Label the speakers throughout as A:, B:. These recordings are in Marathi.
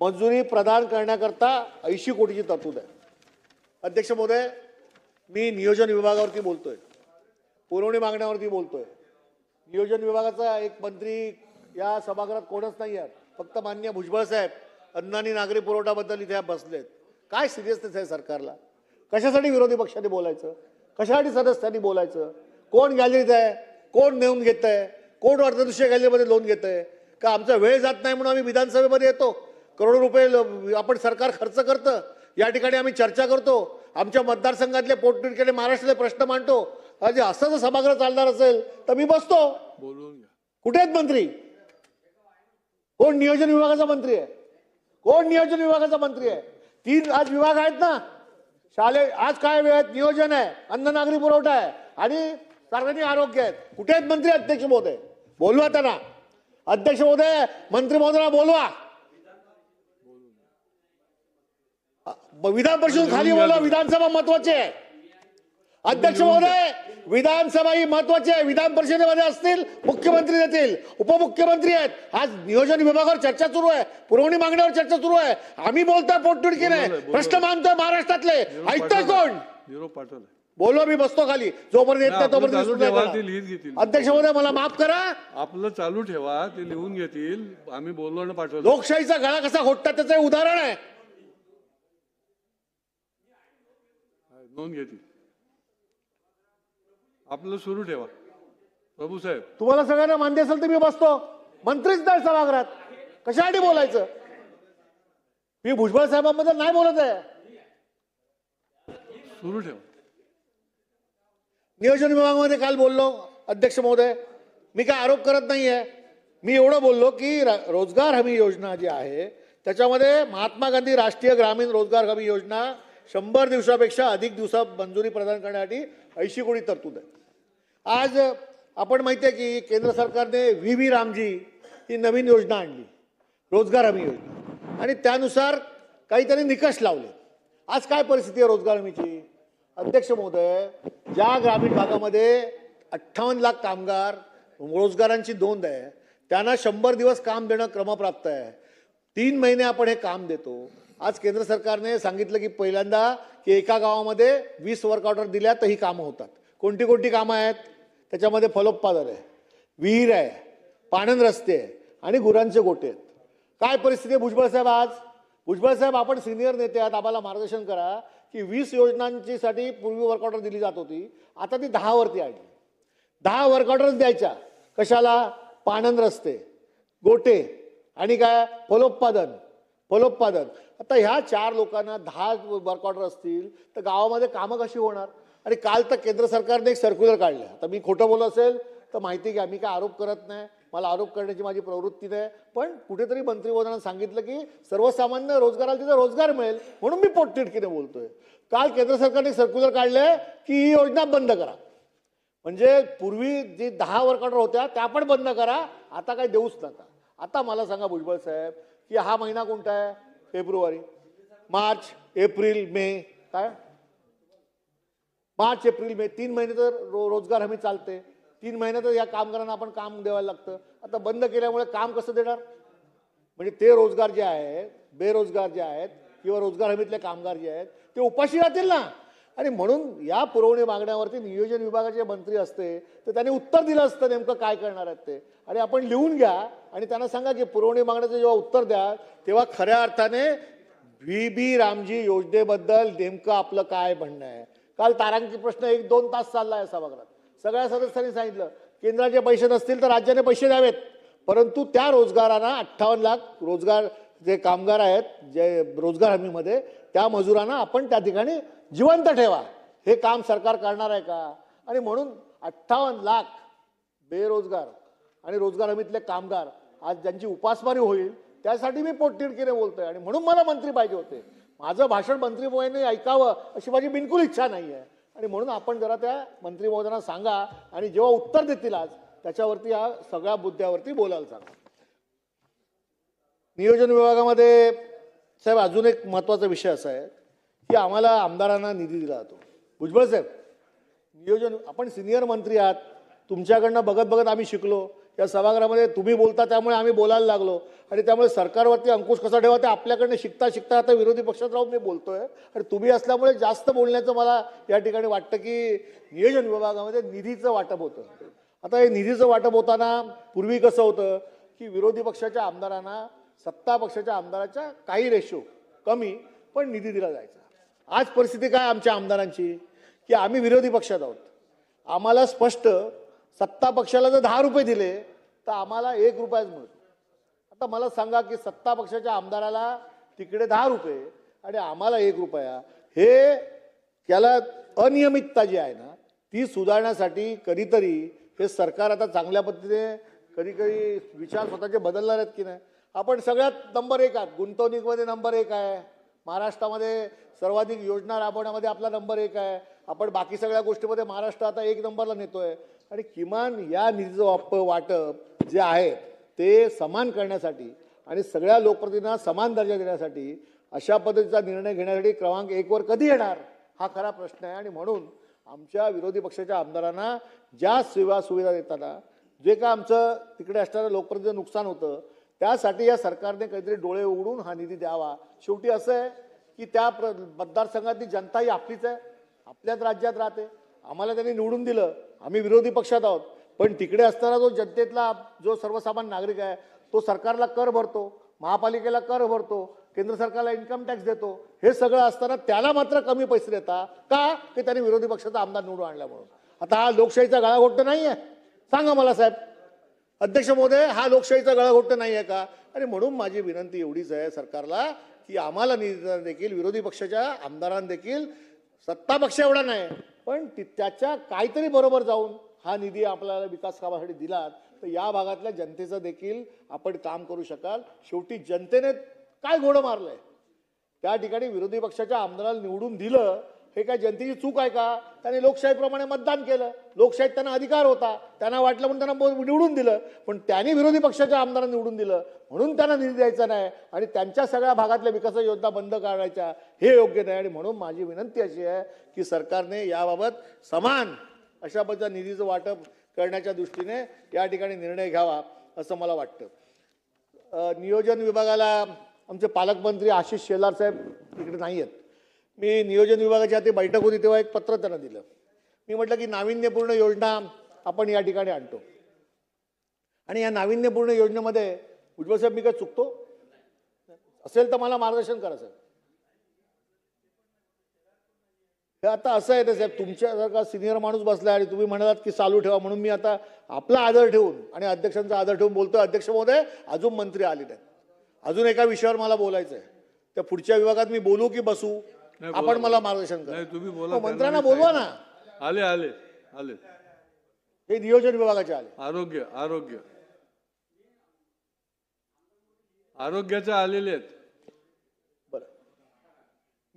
A: मंजुरी प्रदान करण्याकरता 80 कोटीची तरतूद आहे। अध्यक्ष महोदय, मी नियोजन विभागावरती बोलतोय, पुरवणी मागण्यावरती बोलतोय। नियोजन विभागाचा एक मंत्री या सभागृहात कोणच नाही आहे, फक्त माननीय भुजबळ साहेब अन्न आणि नागरी पुरवठाबद्दल इथे बसलेत। काय सिरियसनेस आहे सरकारला? कशासाठी विरोधी पक्षाने बोलायचं? कशासाठी सदस्यांनी बोलायचं? कोण गॅलरीत आहे, कोण नेऊन घेत आहे, कोण अर्धदृश्य गॅलरीमध्ये लोन घेत आहे? का आमचा वेळ जात नाही म्हणून आम्ही विधानसभेमध्ये येतो, करोडो रुपये आपण सरकार खर्च करतं, या ठिकाणी आम्ही चर्चा करतो, आमच्या मतदारसंघातले पोटतिडकीने महाराष्ट्रातले प्रश्न मांडतो। आज असं जर सभागृह चालणार असेल तर मी बसतो।
B: बोलून घ्या।
A: कुठे आहेत मंत्री? कोण नियोजन विभागाचा मंत्री आहे? कोण नियोजन विभागाचा मंत्री आहे? 3 आज विभाग आहेत ना शालेय, आज काय वेळ आहेत? नियोजन आहे, अन्न नागरी पुरवठा आहे आणि सार्वजनिक आरोग्य आहेत। कुठे आहेत मंत्री? अध्यक्ष महोदय बोलवा त्यांना। अध्यक्ष महोदय, मंत्री महोदयांना बोलवा। विधान परिषद खाली बोलवा, विधानसभा महत्वाची आहे। अध्यक्ष महोदय, विधानसभा ही महत्वाची आहे। विधान परिषदेमध्ये असतील, मुख्यमंत्री देतील, उपमुख्यमंत्री आहेत। आज नियोजन विभागावर चर्चा सुरू आहे, पुरवणी मागण्यावर चर्चा सुरू आहे। आम्ही बोलतोय पोटतिडकीने, प्रश्न मानतोय महाराष्ट्रातले, ऐकतोय कोण?
B: निरोप पाठवलाय।
A: बोलवा, मी बसतो खाली, जोपर्यंत येत नाही तोपर्यंत। अध्यक्ष महोदय, मला माफ करा।
B: आपलं चालू ठेवा, ते लिहून घेतील। आम्ही बोललो ना पाठवलं।
A: लोकशाहीचा गळा कसा घोटतात त्याचं हे उदाहरण आहे।
B: नोंद घेतील। आपलं सुरू ठेवा प्रभू साहेब।
A: तुम्हाला सगळ्यांना मान्य असेल तर मी बसतो, मंत्रीच नाही सभागृहात, कशासाठी बोलायचं? मी भुजबळ साहेबांबद्दल नाही बोलत आहे।
B: सुरू ठेवा।
A: नियोजन विभागामध्ये काल बोललो अध्यक्ष महोदय, मी काय आरोप करत नाहीये। मी एवढं बोललो की रोजगार हमी योजना जी आहे त्याच्यामध्ये महात्मा गांधी राष्ट्रीय ग्रामीण रोजगार हमी योजना 100 दिवसापेक्षा अधिक दिवसा मंजुरी प्रदान करण्यासाठी 80 कोटी तरतूद आहे। आज आपण माहिती आहे की केंद्र सरकारने व्ही रामजी ही नवीन योजना आणली, रोजगार हमी योजना, आणि त्यानुसार काहीतरी निकष लावले। आज काय परिस्थिती आहे रोजगार हमीची? अध्यक्ष महोदय, ज्या ग्रामीण भागामध्ये 58 लाख कामगार रोजगारांची नोंद आहे त्यांना 100 दिवस काम देणं क्रमप्राप्त आहे। 3 महिने आपण हे काम देतो। आज केंद्र सरकारने सांगितलं की पहिल्यांदा की एका गावामध्ये 20 वर्क ऑर्डर दिल्या तर ही कामं होतात। कोणती कोणती कामं आहेत त्याच्यामध्ये? फलोत्पादन आहे, विहीर आहे, पाणंद रस्ते आहे आणि गुरांचे गोटे आहेत। काय परिस्थिती आहे भुजबळ साहेब? आज भुजबळ साहेब, आपण सिनियर नेते आहात, आम्हाला मार्गदर्शन करा की 20 योजनांची साठी पूर्वी वर्क ऑर्डर दिली जात होती, आता ती 10 वरती आणली। 10 वर्क ऑर्डर द्यायच्या कशाला? पाणंद रस्ते, गोटे आणि काय? फलोत्पादन। आता ह्या 4 लोकांना 10 वर्क ऑर्डर असतील तर गावामध्ये कामं कशी होणार? आणि काल तर केंद्र सरकारने एक सर्क्युलर काढलं। आता मी खोटं बोलत असेल तर माहिती घ्या, मी काय आरोप करत नाही, मला आरोप करण्याची माझी प्रवृत्ती नाही, पण कुठेतरी मंत्री महोदयांना सांगितलं की सर्वसामान्य रोजगाराला तिथं रोजगार मिळेल म्हणून मी पोटतिडकीने बोलतोय। काल केंद्र सरकारने सर्क्युलर काढले की ही योजना बंद करा, म्हणजे पूर्वी जी 10 वर्क ऑर्डर होत्या त्या पण बंद करा, आता काय देऊच नका। आता मला सांगा भुजबळ साहेब की हा महिना कोणता आहे? फेब्रुवारी, मार्च, एप्रिल, मे, काय? मार्च, एप्रिल, मे 3 महिने तर रोजगार हमी चालते। 3 महिने तर या कामगारांना आपण काम द्यायला लागतं। आता बंद केल्यामुळे काम कसं देणार? म्हणजे ते रोजगार जे आहेत, बेरोजगार जे आहेत किंवा रोजगार हमीतले कामगार जे आहेत ते उपाशी राहतील ना। आणि म्हणून या पुरवणी मागण्यावरती नियोजन विभागाचे मंत्री असते तर त्यांनी उत्तर दिलं असतं नेमकं काय करणार आहेत ते। आणि आपण लिहून घ्या आणि त्यांना सांगा की पुरवणी मागण्याचं जेव्हा उत्तर द्या तेव्हा खऱ्या अर्थाने व्ही रामजी योजनेबद्दल नेमकं आपलं काय म्हणणं आहे। काल तारांकित प्रश्न 1-2 तास चालला आहे सभागृहात। सगळ्या सदस्यांनी सांगितलं केंद्राचे पैसे नसतील तर राज्याने पैसे द्यावेत, परंतु त्या रोजगारांना 58 लाख रोजगार जे कामगार आहेत जे रोजगार हमीमध्ये त्या मजुरांना आपण त्या ठिकाणी जिवंत ठेवा, हे काम सरकार करणार आहे का? आणि म्हणून 58 लाख बेरोजगार आणि रोजगार हमीतले कामगार आज ज्यांची उपासमारी होईल त्यासाठी मी पोटतिडकीने बोलतोय आणि म्हणून मला मंत्री पाहिजे होते। माझं भाषण मंत्री महोदयांनी ऐकावं अशी माझी बिलकुल इच्छा नाही आहे आणि म्हणून आपण जरा त्या मंत्री महोदयांना सांगा आणि जेव्हा उत्तर देतील आज त्याच्यावरती या सगळ्या मुद्द्यावरती बोलायला सांगा। नियोजन विभागामध्ये साहेब अजून एक महत्त्वाचा विषय असा आहे की आम्हाला आमदारांना निधी दिला जातो। भुजबळ साहेब, नियोजन आपण सिनियर मंत्री आहात, तुमच्याकडनं बघत बघत आम्ही शिकलो या सभागृहामध्ये तुम्ही बोलता त्यामुळे आम्ही बोलायला लागलो आणि त्यामुळे सरकारवरती अंकुश कसा ठेवा ते आपल्याकडनं शिकता शिकता आता विरोधी पक्षात राहून मी बोलतोय आणि तुम्ही असल्यामुळे जास्त बोलण्याचं मला या ठिकाणी वाटतं की नियोजन विभागामध्ये निधीचं वाटप होतं. आता हे निधीचं वाटप होताना पूर्वी कसं होतं की विरोधी पक्षाच्या आमदारांना सत्ता पक्षाच्या आमदाराच्या काही रेशो कमी पण निधी दिला जायचा. आज परिस्थिती काय आमच्या आमदारांची की आम्ही विरोधी पक्षात आहोत, आम्हाला स्पष्ट सत्ता पक्षाला जर 10 रुपये दिले तर आम्हाला 1 रुपयाच मिळतो. आता मला सांगा की सत्ता पक्षाच्या आमदाराला तिकडे 10 रुपये आणि आम्हाला 1 रुपया, हे त्याला अनियमितता जी आहे ना ती सुधारण्यासाठी कधीतरी हे सरकार आता चांगल्या पद्धतीने कधी कधी विचार स्वतःचे बदलणार आहेत की नाही. आपण सगळ्यात नंबर 1 आहात, गुंतवणुकीमध्ये नंबर 1 आहे, महाराष्ट्रामध्ये सर्वाधिक योजना राबवण्यामध्ये आपला नंबर 1 आहे, आपण बाकी सगळ्या गोष्टीमध्ये महाराष्ट्र आता 1 नंबरला नेतोय आणि किमान या निधीचं वाटप जे आहे ते समान करण्यासाठी आणि सगळ्या लोकप्रतिनिधींना समान दर्जा देण्यासाठी अशा पद्धतीचा निर्णय घेण्यासाठी क्रमांक 1 वर कधी येणार हा खरा प्रश्न आहे. आणि म्हणून आमच्या विरोधी पक्षाच्या आमदारांना ज्या सेवा सुविधा देताना जे काय आमचं तिकडे असणारं लोकप्रतिनिधी नुकसान होतं त्यासाठी या सरकारने काहीतरी डोळे उघडून हा निधी द्यावा. शेवटी असं आहे की त्या मतदारसंघातली जनता ही आपलीच आहे, आपल्याच राज्यात राहते, आम्हाला त्यांनी निवडून दिलं, आम्ही विरोधी पक्षात आहोत, पण तिकडे असताना जो जनतेतला जो सर्वसामान्य नागरिक आहे तो सरकारला कर भरतो, महापालिकेला कर भरतो, केंद्र सरकारला इन्कम टॅक्स देतो, हे सगळं असताना त्याला मात्र कमी पैसे देता का की त्यांनी विरोधी पक्षाचा आमदार निवडून आणला म्हणून. आता हा लोकशाहीचा गळाघोट नाही आहे, सांगा मला साहेब अध्यक्ष महोदय, हा लोकशाहीचा गळाघोट नाही आहे का. आणि म्हणून माझी विनंती एवढीच आहे सरकारला की आम्हाला निधी देखील विरोधी पक्षाच्या आमदारांना देखील सत्ता पक्ष एवढा नाही पण त्याच्या काहीतरी बरोबर जाऊन हा निधी आपल्याला विकास कामासाठी दिला तर या भागातल्या जनतेचं देखील आपण काम करू शकाल. शेवटी जनतेने काय घोडं मारलंय त्या ठिकाणी विरोधी पक्षाच्या आमदाराला निवडून दिलं, हे काय जनतेची चूक आहे का. त्यांनी लोकशाहीप्रमाणे मतदान केलं, लोकशाहीत त्यांना अधिकार होता, त्यांना वाटलं म्हणून त्यांना निवडून दिलं, पण त्यांनी विरोधी पक्षाच्या आमदारांना निवडून दिलं म्हणून त्यांना निधी द्यायचा नाही आणि त्यांच्या सगळ्या भागातल्या विकास योजना बंद करायच्या हे योग्य नाही. आणि म्हणून माझी विनंती अशी आहे की सरकारने याबाबत समान अशा पद्धतीचा निधीचं वाटप करण्याच्या दृष्टीने या ठिकाणी निर्णय घ्यावा असं मला वाटतं. नियोजन विभागाला आमचे पालकमंत्री आशिष शेलार साहेब इकडे नाही आहेत. मी नियोजन विभागाची हाती बैठक होती तेव्हा एक पत्र त्यांना दिलं. मी म्हटलं की नाविन्यपूर्ण योजना आपण या ठिकाणी आणतो आणि या नाविन्यपूर्ण योजनेमध्ये उज्ज्वल साहेब मी काय चुकतो असेल तर मला मार्गदर्शन करा साहेब. हे आता असं आहे ना साहेब, तुमच्या जर का सिनियर माणूस बसला आणि तुम्ही म्हणालात की चालू ठेवा म्हणून मी आता आपला आदर ठेवून आणि अध्यक्षांचा आदर ठेवून बोलतोय. अध्यक्ष महोदय अजून मंत्री आले नाहीत, अजून एका विषयावर मला बोलायचं आहे, त्या पुढच्या विभागात मी बोलू की बसू आपण मला मार्गदर्शन करा.
B: तुम्ही बोला,
A: मंत्र्यांना बोलवा ना.
B: आले आले आले
A: हे नियोजन विभागाचे आले.
B: आरोग्य आरोग्य आरोग्याचे आलेले आहेत.
A: बरं,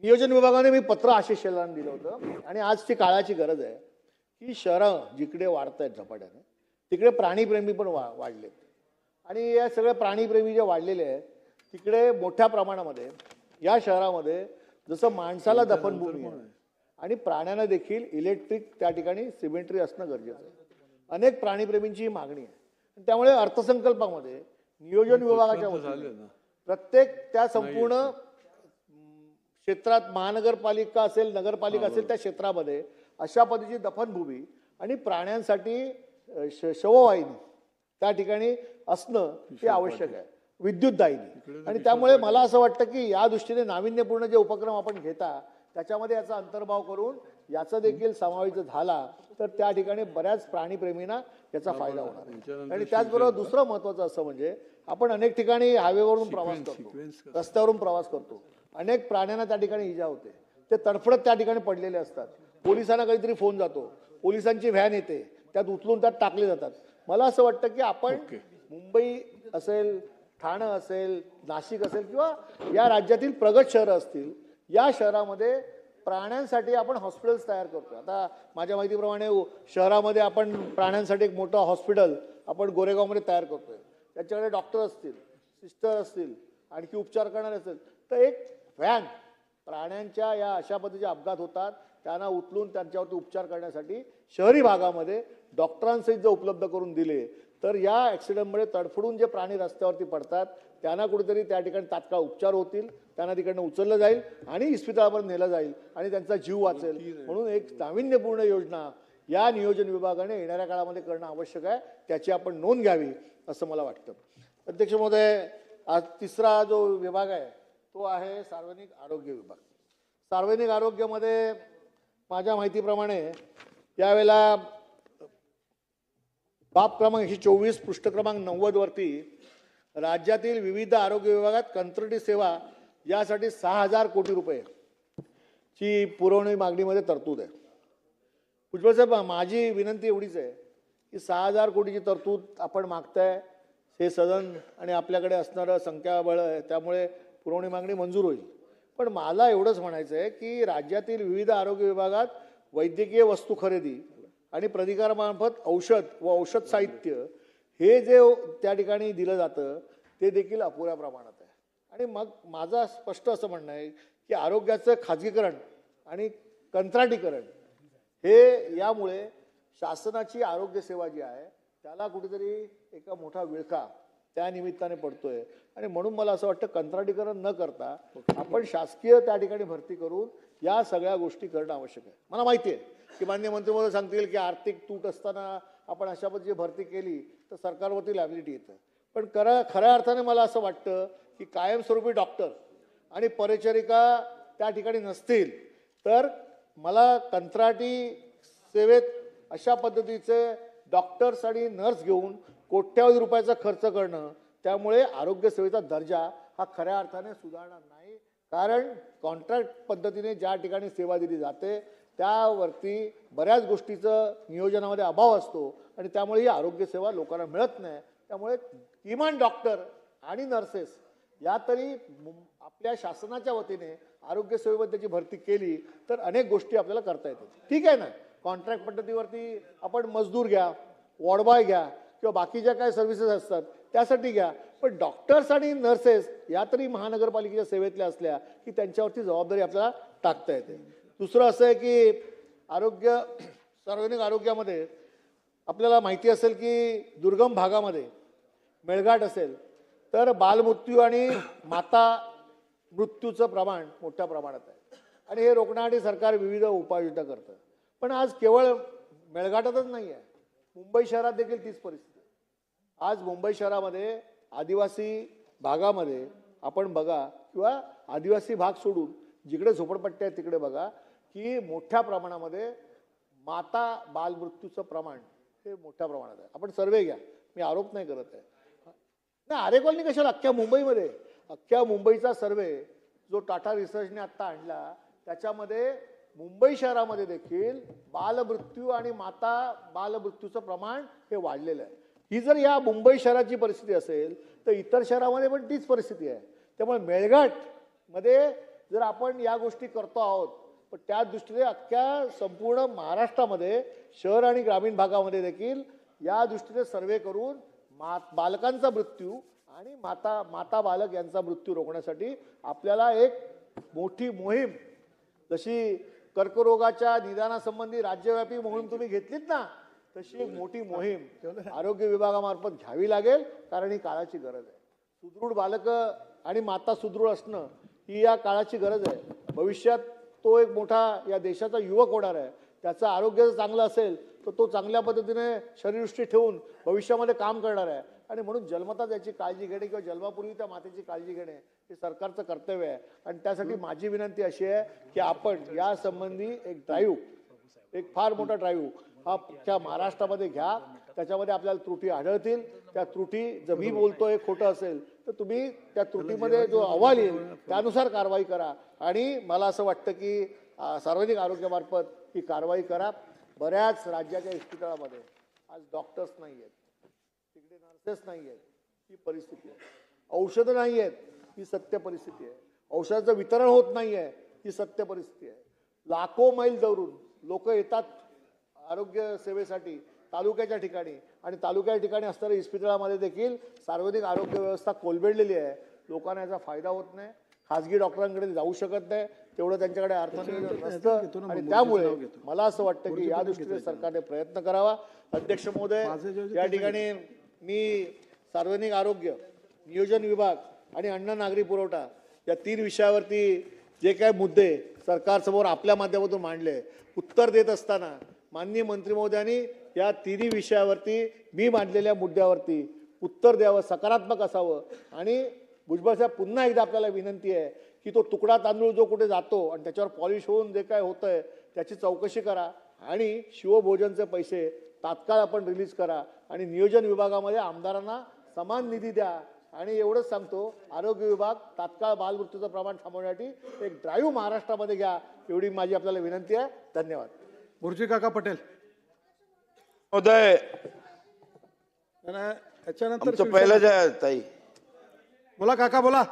A: नियोजन विभागाने मी पत्र आशिष शेलारांना दिलं होतं आणि आजची काळाची गरज आहे की शहरं जिकडे वाढत आहेत झपाट्याने तिकडे प्राणीप्रेमी पण वाढलेत आणि या सगळ्या प्राणीप्रेमी जे वाढलेले आहेत तिकडे मोठ्या प्रमाणामध्ये या शहरामध्ये जसं माणसाला दफनभूमी आहे आणि प्राण्यांना देखील इलेक्ट्रिक त्या ठिकाणी सिमेंट्री असणं गरजेचं आहे. अनेक प्राणीप्रेमींची ही मागणी आहे. त्यामुळे अर्थसंकल्पामध्ये नियोजन विभागाच्या वतीने प्रत्येक त्या संपूर्ण क्षेत्रात महानगरपालिका असेल नगरपालिका असेल त्या क्षेत्रामध्ये अशा पद्धतीची दफनभूमी आणि प्राण्यांसाठी शववाहिनी त्या ठिकाणी असणं हे आवश्यक आहे, विद्युतदायिनी. आणि त्यामुळे मला असं वाटतं की या दृष्टीने नाविन्यपूर्ण जे उपक्रम आपण घेता त्याच्यामध्ये याचा अंतर्भाव करून याचा देखील समावेश झाला तर त्या ठिकाणी बऱ्याच प्राणीप्रेमींना याचा फायदा होणार आहे. आणि त्याचबरोबर दुसरं महत्त्वाचं असं म्हणजे आपण अनेक ठिकाणी हायवेवरून प्रवास करतो, रस्त्यावरून प्रवास करतो, अनेक प्राण्यांना त्या ठिकाणी इजा होते, ते तडफडत त्या ठिकाणी पडलेले असतात. पोलिसांना काहीतरी फोन जातो, पोलिसांची व्हॅन येते, त्यात उचलून त्यात टाकले जातात. मला असं वाटतं की आपण मुंबई असेल, ठाणे असेल, नाशिक असेल किंवा या राज्यातील प्रगत शहरं असतील या शहरामध्ये प्राण्यांसाठी आपण हॉस्पिटल्स तयार करतो. आता माझ्या माहितीप्रमाणे शहरामध्ये आपण प्राण्यांसाठी एक मोठं हॉस्पिटल आपण गोरेगावमध्ये तयार करतोय. त्याच्याकडे डॉक्टर असतील, सिस्टर असतील, आणखी उपचार करणारे असतील, तर एक व्हॅन प्राण्यांच्या या अशा पद्धतीचे अपघात होतात त्यांना उचलून त्यांच्यावरती उपचार करण्यासाठी शहरी भागामध्ये डॉक्टरांसहित जर उपलब्ध करून दिले तर या ॲक्सिडेंटमुळे तडफडून जे प्राणी रस्त्यावरती पडतात त्यांना कुठेतरी त्या ठिकाणी तात्काळ उपचार होतील, त्यांना तिकडनं उचललं जाईल आणि इस्पितळापर्यंत नेलं जाईल आणि त्यांचा जीव वाचेल. म्हणून एक नाविन्यपूर्ण योजना या नियोजन विभागाने येणाऱ्या काळामध्ये करणं आवश्यक आहे, त्याची आपण नोंद घ्यावी असं मला वाटतं. अध्यक्ष महोदय, आज तिसरा जो विभाग आहे तो आहे सार्वजनिक आरोग्य विभाग. सार्वजनिक आरोग्यामध्ये माझ्या माहितीप्रमाणे यावेळेला बाब क्रमांक 124 पृष्ठ क्रमांक 90 वरती राज्यातील विविध आरोग्य विभागात कंत्राटी सेवा यासाठी 6,000 कोटी रुपये ची पुरवणी मागणीमध्ये तरतूद आहे. भुजबळ साहेब, माझी विनंती एवढीच आहे की 6,000 कोटीची तरतूद आपण मागताय, हे सदन आणि आपल्याकडे असणारं संख्याबळ आहे त्यामुळे पुरवणी मागणी मंजूर होईल. पण मला एवढंच म्हणायचं आहे की राज्यातील विविध आरोग्य विभागात वैद्यकीय वस्तू खरेदी आणि प्राधिकरणामार्फत औषध व औषध साहित्य हे जे त्या ठिकाणी दिलं जातं ते देखील अपुऱ्या प्रमाणात आहे. आणि मग माझं स्पष्ट असं म्हणणं आहे की आरोग्याचं खाजगीकरण आणि कंत्राटीकरण हे यामुळे शासनाची आरोग्य सेवा जी आहे त्याला कुठेतरी एका मोठा विळखा त्या निमित्ताने पडतोय. आणि म्हणून मला असं वाटतं कंत्राटीकरण न करता आपण शासकीय त्या ठिकाणी भरती करून या सगळ्या गोष्टी करणं आवश्यक आहे. मला माहिती आहे की माननीय मंत्री महोदय सांगतील की आर्थिक तूट असताना आपण अशा पद्धतीची भरती केली तर सरकारवरती लॅबिलिटी येतं. पण खऱ्या अर्थाने मला असं वाटतं की कायमस्वरूपी डॉक्टर आणि परिचारिका त्या ठिकाणी नसतील तर मला कंत्राटी सेवेत अशा पद्धतीचे डॉक्टर्स आणि नर्स घेऊन कोट्यावधी रुपयाचा खर्च करणं, त्यामुळे आरोग्य सेवेचा दर्जा हा खऱ्या अर्थाने सुधारणार नाही. कारण कॉन्ट्रॅक्ट पद्धतीने ज्या ठिकाणी सेवा दिली जाते त्यावरती बऱ्याच गोष्टीचं नियोजनामध्ये अभाव असतो आणि त्यामुळे ही आरोग्य सेवा लोकांना मिळत नाही. त्यामुळे किमान डॉक्टर आणि नर्सेस या तरी आपल्या शासनाच्या वतीने आरोग्य सेवेबद्दलची भरती केली तर अनेक गोष्टी आपल्याला करता येतात. ठीक आहे ना, कॉन्ट्रॅक्ट पद्धतीवरती आपण मजदूर घ्या, वॉर्डबॉय घ्या किंवा बाकी ज्या काही सर्व्हिसेस असतात त्यासाठी घ्या, पण डॉक्टर्स आणि नर्सेस या तरी महानगरपालिकेच्या सेवेतल्या असल्या की त्यांच्यावरती जबाबदारी आपल्याला टाकता येते. दुसरं असं आहे की सार्वजनिक आरोग्यामध्ये आपल्याला माहिती असेल की दुर्गम भागामध्ये मेळघाट असेल तर बालमृत्यू आणि माता मृत्यूचं प्रमाण मोठ्या प्रमाणात आहे आणि हे रोखण्यासाठी सरकार विविध उपाययोजना करतं. पण आज केवळ मेळघाटातच नाही आहे, मुंबई शहरात देखील तीच परिस्थिती आहे. आज मुंबई शहरामध्ये आदिवासी भागामध्ये आपण बघा किंवा आदिवासी भाग सोडून जिकडे झोपडपट्ट्या आहेत तिकडे बघा की मोठ्या प्रमाणामध्ये माता बालमृत्यूचं प्रमाण हे मोठ्या प्रमाणात आहे. आपण सर्वे घ्या, मी आरोप नाही करत आहे नाही, आरे कॉलनी कशाला, अख्ख्या मुंबईचा सर्वे जो टाटा रिसर्चने आत्ता आणला त्याच्यामध्ये मुंबई शहरामध्ये देखील बालमृत्यू आणि माता बालमृत्यूचं प्रमाण हे वाढलेलं आहे. ही जर या मुंबई शहराची परिस्थिती असेल तर इतर शहरामध्ये पण तीच परिस्थिती आहे. त्यामुळे मेळघाटमध्ये जर आपण या गोष्टी करतो आहोत पण त्या दृष्टीने अख्ख्या संपूर्ण महाराष्ट्रामध्ये शहर आणि ग्रामीण भागामध्ये देखील या दृष्टीने सर्वे करून बालकांचा मृत्यू आणि माता बालक यांचा मृत्यू रोखण्यासाठी आपल्याला एक मोठी मोहीम, जशी कर्करोगाच्या निदानासंबंधी राज्यव्यापी मोहीम तुम्ही घेतलीत ना, तशी एक मोठी मोहीम आरोग्य विभागामार्फत घ्यावी लागेल. कारण ही काळाची गरज आहे. सुदृढ बालकं आणि माता सुदृढ असणं ही या काळाची गरज आहे. भविष्यात तो एक मोठा या देशाचा युवक होणार आहे. त्याचं आरोग्य जर चांगलं असेल तर तो चांगल्या पद्धतीने शरीरदृष्टी ठेवून भविष्यामध्ये काम करणार आहे. आणि म्हणून जन्मता त्याची काळजी घेणे किंवा जन्मापूर्वी त्या मातेची काळजी घेणे हे सरकारचं कर्तव्य आहे. आणि त्यासाठी माझी विनंती अशी आहे की आपण या संबंधी एक ड्राईव्ह, एक फार मोठा ड्राईव्ह हा अख्ख्या महाराष्ट्रामध्ये घ्या. त्याच्यामध्ये आपल्याला त्रुटी आढळतील. त्या त्रुटी जर मी बोलतोय खोटं असेल तर तुम्ही त्या त्रुटीमध्ये जो अहवाल येईल त्यानुसार कारवाई करा. आणि मला असं वाटतं की सार्वजनिक आरोग्यामार्फत ही कारवाई करा. बऱ्याच राज्याच्या इस्पितळामध्ये आज डॉक्टर्स नाही आहेत, तिकडे नर्सेस नाही आहेत, ही परिस्थिती आहे. औषधं नाही आहेत, ही सत्य परिस्थिती आहे. औषधाचं वितरण होत नाही आहे, ही सत्य परिस्थिती आहे. लाखो मैल दौडून लोक येतात आरोग्य सेवेसाठी तालुक्याच्या ठिकाणी आणि तालुक्याच्या ठिकाणी असणाऱ्या इस्पितळामध्ये देखील सार्वजनिक आरोग्य व्यवस्था कोलबेडलेली आहे. लोकांना याचा फायदा होत नाही. खाजगी डॉक्टरांकडे जाऊ शकत नाही, तेवढं त्यांच्याकडे अर्थनियोजन नसतं. आणि त्यामुळे मला असं वाटतं की या दृष्टीने सरकारने प्रयत्न करावा. अध्यक्ष महोदय, या ठिकाणी मी सार्वजनिक आरोग्य, नियोजन विभाग आणि अन्न नागरी पुरवठा या 3 विषयावरती जे काही मुद्दे सरकारसमोर आपल्या माध्यमातून मांडले, उत्तर देत असताना माननीय मंत्री महोदयांनी या 3 विषयावरती मी मांडलेल्या मुद्द्यावरती उत्तर द्यावं, सकारात्मक असावं. आणि भुजबळ साहेब, पुन्हा एकदा आपल्याला विनंती आहे की तो तुकडा तांदूळ जो कुठे जातो आणि त्याच्यावर पॉलिश होऊन जे काय होतंय त्याची चौकशी करा आणि शिवभोजनचे पैसे तात्काळ आपण रिलीज करा आणि नियोजन विभागामध्ये आमदारांना समान निधी द्या. आणि एवढंच सांगतो, आरोग्य विभाग तात्काळ बालमृत्यूचं प्रमाण थांबवण्यासाठी एक ड्राईव्ह महाराष्ट्रामध्ये घ्या, एवढी माझी आपल्याला विनंती आहे. धन्यवाद.
B: गुरुजी काका पटेल.
C: महोदय,
B: याच्यानंतर
C: आमचं पहिलं जे आहे ताई,
B: बोला काका बोला.